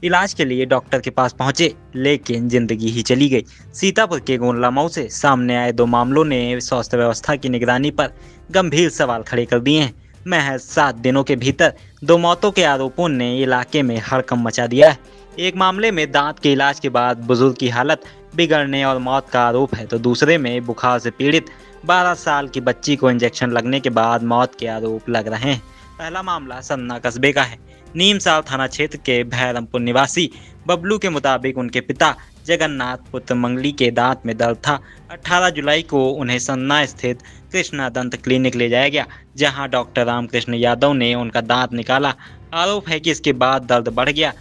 इलाज के लिए डॉक्टर के पास पहुंचे, लेकिन जिंदगी ही चली गई। सीतापुर के गोंडला मऊ से सामने आए दो मामलों ने स्वास्थ्य व्यवस्था की निगरानी पर गंभीर सवाल खड़े कर दिए हैं। महज 7 दिनों के भीतर दो मौतों के आरोपों ने इलाके में हड़कंप मचा दिया है। एक मामले में दांत के इलाज के बाद बुजुर्ग की हालत बिगड़ने और मौत का आरोप है, तो दूसरे में बुखार से पीड़ित 12 साल की बच्ची को इंजेक्शन लगने के बाद मौत के आरोप लग रहे हैं। पहला मामला सन्ना कस्बे का है। नीमसार थाना क्षेत्र के भैरमपुर निवासी बबलू के मुताबिक उनके पिता जगन्नाथ पुत्र मंगली के दांत में दर्द था। 18 जुलाई को उन्हें सन्ना स्थित कृष्णा दंत क्लिनिक ले जाया गया, जहां डॉक्टर रामकृष्ण यादव ने उनका दांत निकाला। आरोप है कि इसके बाद दर्द बढ़ गया।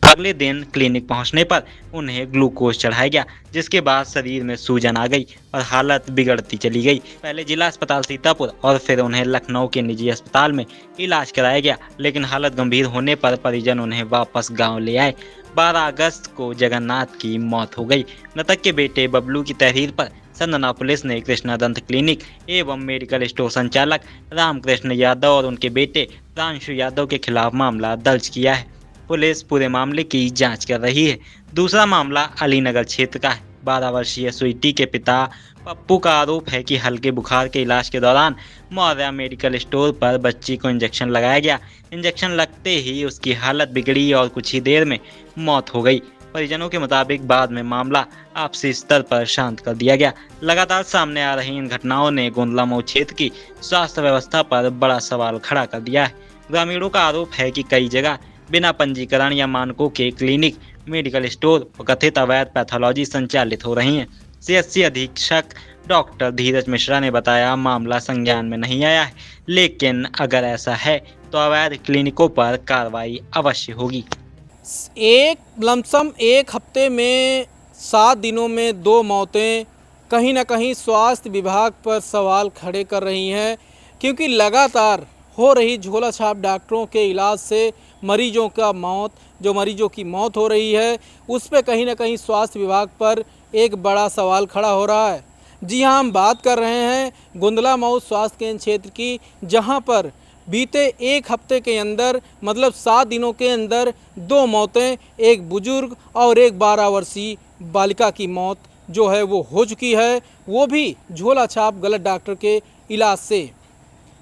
अगले दिन क्लिनिक पहुंचने पर उन्हें ग्लूकोज चढ़ाया गया, जिसके बाद शरीर में सूजन आ गई और हालत बिगड़ती चली गई। पहले जिला अस्पताल सीतापुर और फिर उन्हें लखनऊ के निजी अस्पताल में इलाज कराया गया, लेकिन हालत गंभीर होने पर परिजन उन्हें वापस गांव ले आए। 12 अगस्त को जगन्नाथ की मौत हो गई। मृतक के बेटे बबलू की तहरीर पर संदना पुलिस ने कृष्णा दंत क्लिनिक एवं मेडिकल स्टोर संचालक रामकृष्ण यादव और उनके बेटे प्रांशु यादव के खिलाफ मामला दर्ज किया है। पुलिस पूरे मामले की जांच कर रही है। दूसरा मामला अलीनगर क्षेत्र का है। 12 वर्षीय स्वीटी के पिता पप्पू का आरोप है कि हल्के बुखार के इलाज के दौरान मौर्या मेडिकल स्टोर पर बच्ची को इंजेक्शन लगाया गया। इंजेक्शन लगते ही उसकी हालत बिगड़ी और कुछ ही देर में मौत हो गई। परिजनों के मुताबिक बाद में मामला आपसी स्तर पर शांत कर दिया गया। लगातार सामने आ रही इन घटनाओं ने गोंडला मऊ क्षेत्र की स्वास्थ्य व्यवस्था पर बड़ा सवाल खड़ा कर दिया है। ग्रामीणों का आरोप है कि कई जगह बिना पंजीकरण या मानकों के क्लिनिक, मेडिकल स्टोर और कथित अवैध पैथोलॉजी संचालित हो रही हैं। सीएचसी अधीक्षक डॉक्टर धीरज मिश्रा ने बताया, मामला संज्ञान में नहीं आया है, लेकिन अगर ऐसा है तो अवैध क्लिनिकों पर कार्रवाई अवश्य होगी। एक लमसम एक हफ्ते में 7 दिनों में 2 मौतें कहीं ना कहीं स्वास्थ्य विभाग पर सवाल खड़े कर रही हैं, क्योंकि लगातार हो रही झोला छाप डॉक्टरों के इलाज से मरीजों की मौत हो रही है, उस पर कहीं ना कहीं स्वास्थ्य विभाग पर एक बड़ा सवाल खड़ा हो रहा है। जी हाँ, हम बात कर रहे हैं गोंडला मऊ स्वास्थ्य केंद्र क्षेत्र की, जहां पर बीते एक हफ्ते के अंदर मतलब 7 दिनों के अंदर 2 मौतें, एक बुजुर्ग और एक 12 वर्षीय बालिका की मौत जो है वो हो चुकी है, वो भी झोला छाप गलत डॉक्टर के इलाज से।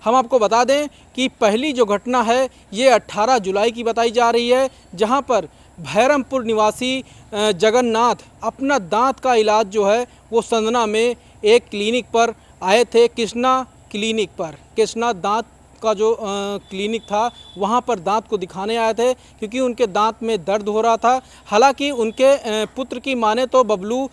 हम आपको बता दें कि पहली जो घटना है ये 18 जुलाई की बताई जा रही है, जहां पर भैरमपुर निवासी जगन्नाथ अपना दांत का इलाज जो है वो संदना में एक क्लिनिक पर आए थे। कृष्णा दांत का जो क्लिनिक था वहाँ पर दांत को दिखाने आए थे, क्योंकि उनके दांत में दर्द हो रहा था। हालांकि उनके पुत्र की माने तो बबलू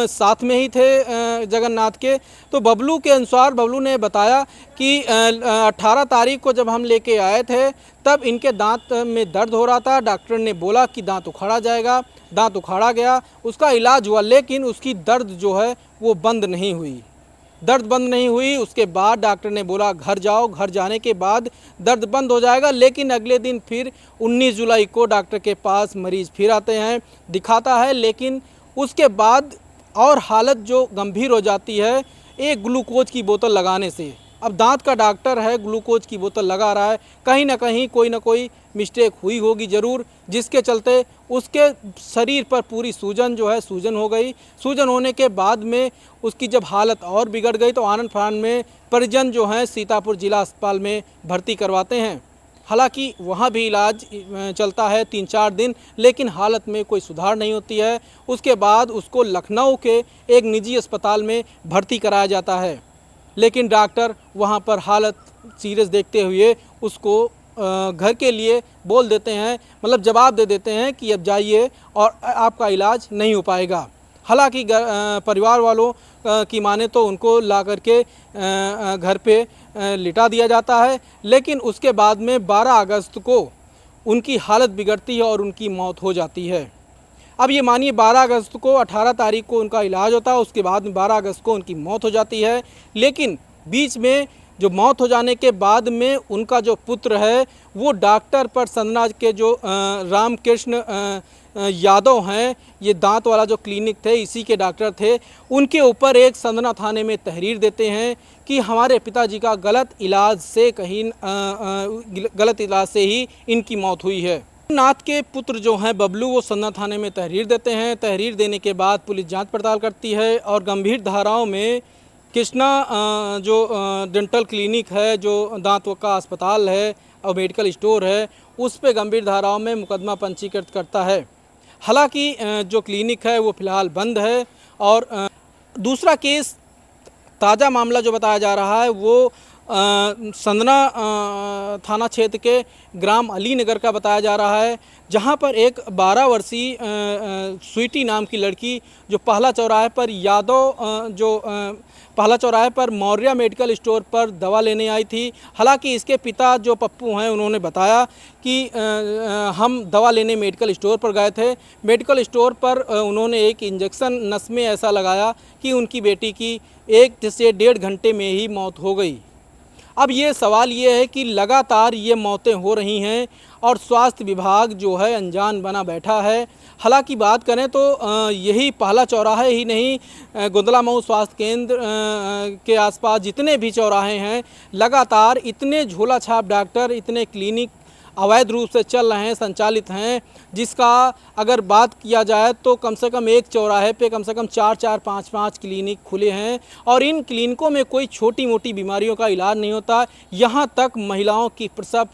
साथ में ही थे जगन्नाथ के। तो बबलू के अनुसार बबलू ने बताया कि 18 तारीख को जब हम लेके आए थे तब इनके दांत में दर्द हो रहा था। डॉक्टर ने बोला कि दांत उखाड़ा जाएगा, दांत उखाड़ा गया, उसका इलाज हुआ, लेकिन उसकी दर्द जो है वो बंद नहीं हुई। उसके बाद डॉक्टर ने बोला घर जाओ, घर जाने के बाद दर्द बंद हो जाएगा। लेकिन अगले दिन फिर 19 जुलाई को डॉक्टर के पास मरीज़ फिर आते हैं, दिखाता है, लेकिन उसके बाद और हालत जो गंभीर हो जाती है एक ग्लूकोज की बोतल लगाने से। अब दांत का डॉक्टर है, ग्लूकोज की बोतल लगा रहा है, कहीं ना कहीं कोई ना कोई मिस्टेक हुई होगी ज़रूर, जिसके चलते उसके शरीर पर पूरी सूजन हो गई। सूजन होने के बाद में उसकी जब हालत और बिगड़ गई तो आनन फानन में परिजन जो हैं सीतापुर जिला अस्पताल में भर्ती करवाते हैं। हालांकि वहाँ भी इलाज चलता है 3-4 दिन, लेकिन हालत में कोई सुधार नहीं होती है। उसके बाद उसको लखनऊ के एक निजी अस्पताल में भर्ती कराया जाता है, लेकिन डॉक्टर वहाँ पर हालत सीरियस देखते हुए उसको घर के लिए बोल देते हैं, मतलब जवाब दे देते हैं कि अब जाइए और आपका इलाज नहीं हो पाएगा। हालांकि परिवार वालों की माने तो उनको ला करके घर पे लिटा दिया जाता है, लेकिन उसके बाद में 12 अगस्त को उनकी हालत बिगड़ती है और उनकी मौत हो जाती है। अब ये मानिए 12 अगस्त को 18 तारीख को उनका इलाज होता है, उसके बाद में 12 अगस्त को उनकी मौत हो जाती है। लेकिन बीच में जो मौत हो जाने के बाद में उनका जो पुत्र है वो डॉक्टर पर संदना के जो रामकृष्ण यादव हैं, ये दांत वाला जो क्लिनिक थे इसी के डॉक्टर थे, उनके ऊपर एक संदना थाने में तहरीर देते हैं कि हमारे पिताजी का गलत इलाज से ही इनकी मौत हुई है। नाथ के पुत्र जो हैं बबलू, वो सन्ना थाने में तहरीर देते हैं। तहरीर देने के बाद पुलिस जांच पड़ताल करती है और गंभीर धाराओं में कृष्णा जो डेंटल क्लिनिक है, जो दांतों का अस्पताल है और मेडिकल स्टोर है, उस पे गंभीर धाराओं में मुकदमा पंजीकृत करता है। हालांकि जो क्लिनिक है वो फ़िलहाल बंद है। और दूसरा केस, ताज़ा मामला जो बताया जा रहा है वो संदना थाना क्षेत्र के ग्राम अलीनगर का बताया जा रहा है, जहां पर एक 12 वर्षीय स्वीटी नाम की लड़की जो पहला चौराहे पर पहला चौराहे पर मौर्या मेडिकल स्टोर पर दवा लेने आई थी। हालांकि इसके पिता जो पप्पू हैं, उन्होंने बताया कि हम दवा लेने मेडिकल स्टोर पर गए थे। मेडिकल स्टोर पर उन्होंने एक इंजेक्शन नस में ऐसा लगाया कि उनकी बेटी की 1 से 1.5 घंटे में ही मौत हो गई। अब ये सवाल ये है कि लगातार ये मौतें हो रही हैं और स्वास्थ्य विभाग जो है अनजान बना बैठा है। हालांकि बात करें तो यही पहला चौराहा ही नहीं, गुंदला मऊ स्वास्थ्य केंद्र के आसपास जितने भी चौराहे हैं, लगातार इतने झोला छाप डॉक्टर, इतने क्लिनिक अवैध रूप से चल रहे हैं, संचालित हैं, जिसका अगर बात किया जाए तो कम से कम एक चौराहे पे कम से कम 4-4, 5-5 क्लिनिक खुले हैं। और इन क्लिनिकों में कोई छोटी मोटी बीमारियों का इलाज नहीं होता, यहाँ तक महिलाओं की प्रसव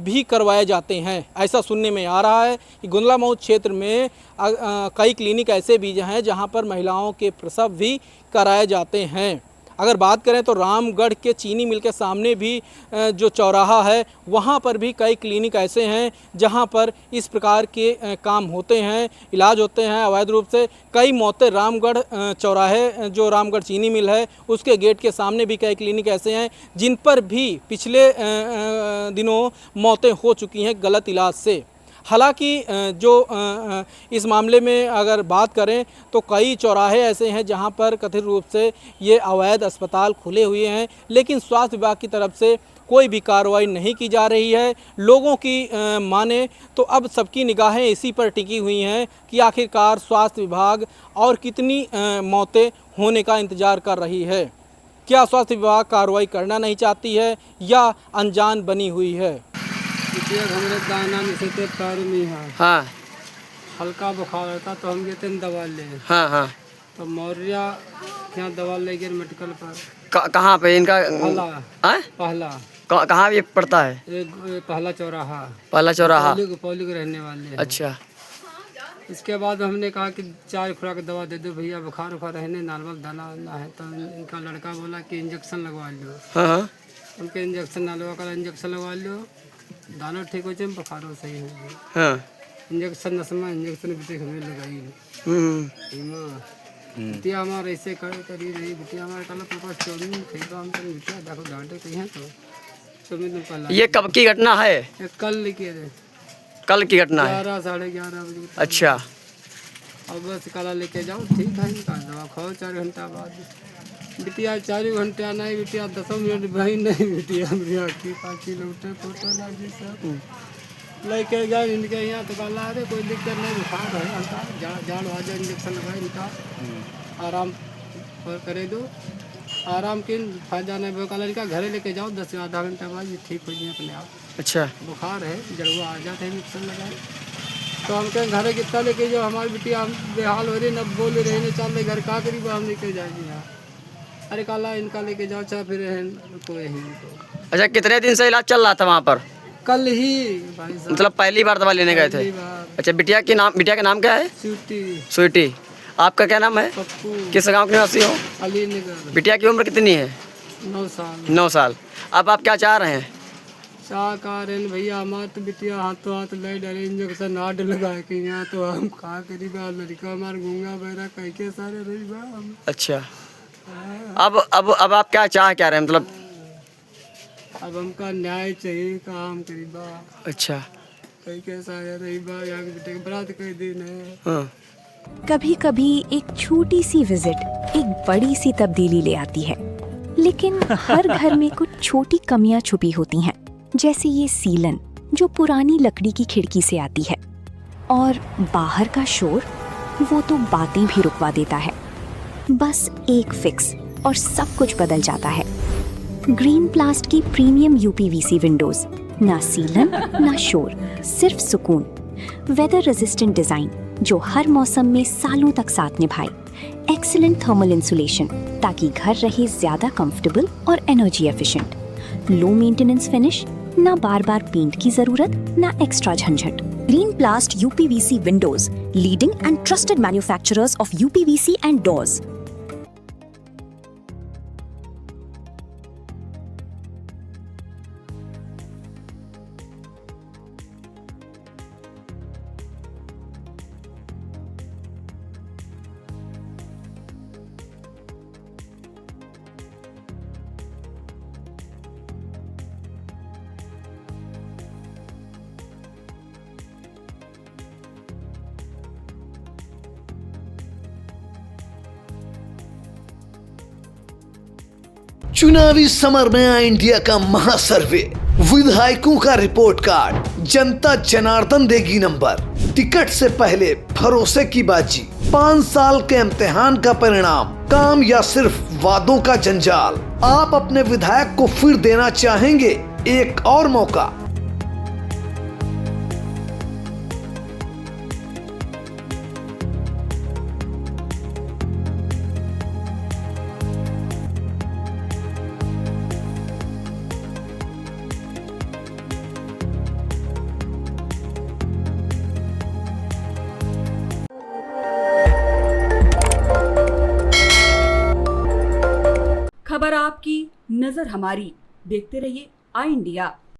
भी करवाए जाते हैं। ऐसा सुनने में आ रहा है कि गुंदला मऊ क्षेत्र में कई क्लिनिक ऐसे भी हैं जहाँ पर महिलाओं के प्रसव भी कराए जाते हैं। अगर बात करें तो रामगढ़ के चीनी मिल के सामने भी जो चौराहा है, वहाँ पर भी कई क्लिनिक ऐसे हैं जहाँ पर इस प्रकार के काम होते हैं, इलाज होते हैं अवैध रूप से। कई मौतें रामगढ़ चौराहे, जो रामगढ़ चीनी मिल है, उसके गेट के सामने भी कई क्लिनिक ऐसे हैं जिन पर भी पिछले दिनों मौतें हो चुकी हैं गलत इलाज से। हालांकि जो इस मामले में अगर बात करें तो कई चौराहे ऐसे हैं जहां पर कथित रूप से ये अवैध अस्पताल खुले हुए हैं, लेकिन स्वास्थ्य विभाग की तरफ से कोई भी कार्रवाई नहीं की जा रही है। लोगों की माने तो अब सबकी निगाहें इसी पर टिकी हुई हैं कि आखिरकार स्वास्थ्य विभाग और कितनी मौतें होने का इंतज़ार कर रही है। क्या स्वास्थ्य विभाग कार्रवाई करना नहीं चाहती है या अनजान बनी हुई है? हमारे दाना में से पैर में है, हाँ हल्का बुखार होता तो हम गए थे दवा ले। हाँ हाँ। तो मौर्या यहाँ दवा ले गए मेडिकल पर। कहाँ पे इनका? पहला कहाँ ये पड़ता है? एक पहला चौराहा। पहला चौराहा। पौली के रहने वाले हैं। अच्छा। इसके बाद हमने कहा कि 4 खुराक दवा दे दो भैया, बुखार उखार रहने, नॉर्मल दाना है। तो इनका लड़का बोला कि इंजेक्शन लगवा लो। हाँ। उनके इंजेक्शन ना लगवा कर इंजेक्शन लगवा लो, दाना ठीक हो जाए, बुखार सही हो जाए। हाँ। इंजेक्शन नसमा इंजेक्शन बेटे हमें लगाई। बिटिया हमारे ऐसे करी रही, बिटिया हमारे कल पापा चौमिन खेगा हम कहीं बिटिया देखो डांटे कहीं है तो चौमिन तो कल। ये कब की घटना है? कल लेके कल की घटना है? 11 साढ़े 11 बजे। अच्छा। अब बस काला लेके जाओ, ठीक है, इनका दवा खाओ 4 घंटा बाद। बिटिया 4 घंटे नहीं, बिटिया 10 मिनट भाई नहीं, बिटिया की 5 किलोमीटर फोटो लगी सब लेके गए इनके यहाँ। तो कहा अरे कोई दिक्कत नहीं, बुखार है हल्का, जाड़ आ जाए, इंजेक्शन लगाए, इनका आराम करे दो, आराम के फायदा नहीं। कहा इनका घरे लेके जाओ, 10 से आधा घंटा बाद ये ठीक हो जाए अपने आप। अच्छा। बुखार है, जड़ुआ आ जाते हैं, इंजेक्शन लगाए। तो हम कहें घरे कितना लेके जाओ, हमारी बिटिया बेहाल हो रही, न बोल रही, न चल रही, घर का करीब हम लेके जाएंगे यहाँ। अरे काला इनका लेके जाओ, चाहे फिर कोई ही तो। अच्छा, कितने दिन से इलाज चल रहा था वहाँ पर? कल ही भाई साहब। मतलब पहली बार दवा लेने गए थे? अच्छा, बिटिया का नाम क्या है? स्वीटी। आपका क्या नाम है? पप्पू। किस गांव के निवासी हो? अलीनगर। बिटिया की उम्र कितनी है? 9 साल। 9 साल। अब आप क्या चाह रहे हैं? चाह का रहे भैया, हमारे तो बिटिया हाथ ले डरे, इंजेक्शन हाथ लगाए कि यहाँ तो हम कहा करी बा, लड़का हमारे गूंगा बहरा कह के सारे रही बा हम। अच्छा। अब आप क्या चाह क्या रहे हैं? मतलब अब हमका न्याय चाहिए, काम करी बा। अच्छा। कहीं कैसा रही बा, यहाँ के बेटे बरात कई दिन है। हाँ। कभी कभी एक छोटी सी विजिट एक बड़ी सी तब्दीली ले आती है, लेकिन हर घर में कुछ छोटी कमियां छुपी होती हैं, जैसे ये सीलन जो पुरानी लकड़ी की खिड़की से आती है, और बाहर का शोर वो तो बातें भी रुकवा देता है। बस एक फिक्स और सब कुछ बदल जाता है। ग्रीन प्लास्ट की प्रीमियम यूपीवीसी विंडोज, ना सीलन ना शोर, सिर्फ सुकून। वेदर रेजिस्टेंट डिजाइन जो हर मौसम में सालों तक साथ निभाए। एक्सीलेंट थर्मल इंसुलेशन ताकि घर रहे ज्यादा कंफर्टेबल और energy efficient. Low maintenance finish, ना बार बार पेंट की जरूरत ना एक्स्ट्रा झंझट। Green प्लास्ट UPVC Windows, leading and trusted manufacturers of UPVC and doors. चुनावी समर में आया इंडिया का महासर्वे, विधायकों का रिपोर्ट कार्ड, जनता जनार्दन देगी नंबर। टिकट से पहले भरोसे की बाजी, 5 साल के इम्तिहान का परिणाम, काम या सिर्फ वादों का जंजाल। आप अपने विधायक को फिर देना चाहेंगे एक और मौका? खबर आपकी, नजर हमारी। देखते रहिए आई इंडिया।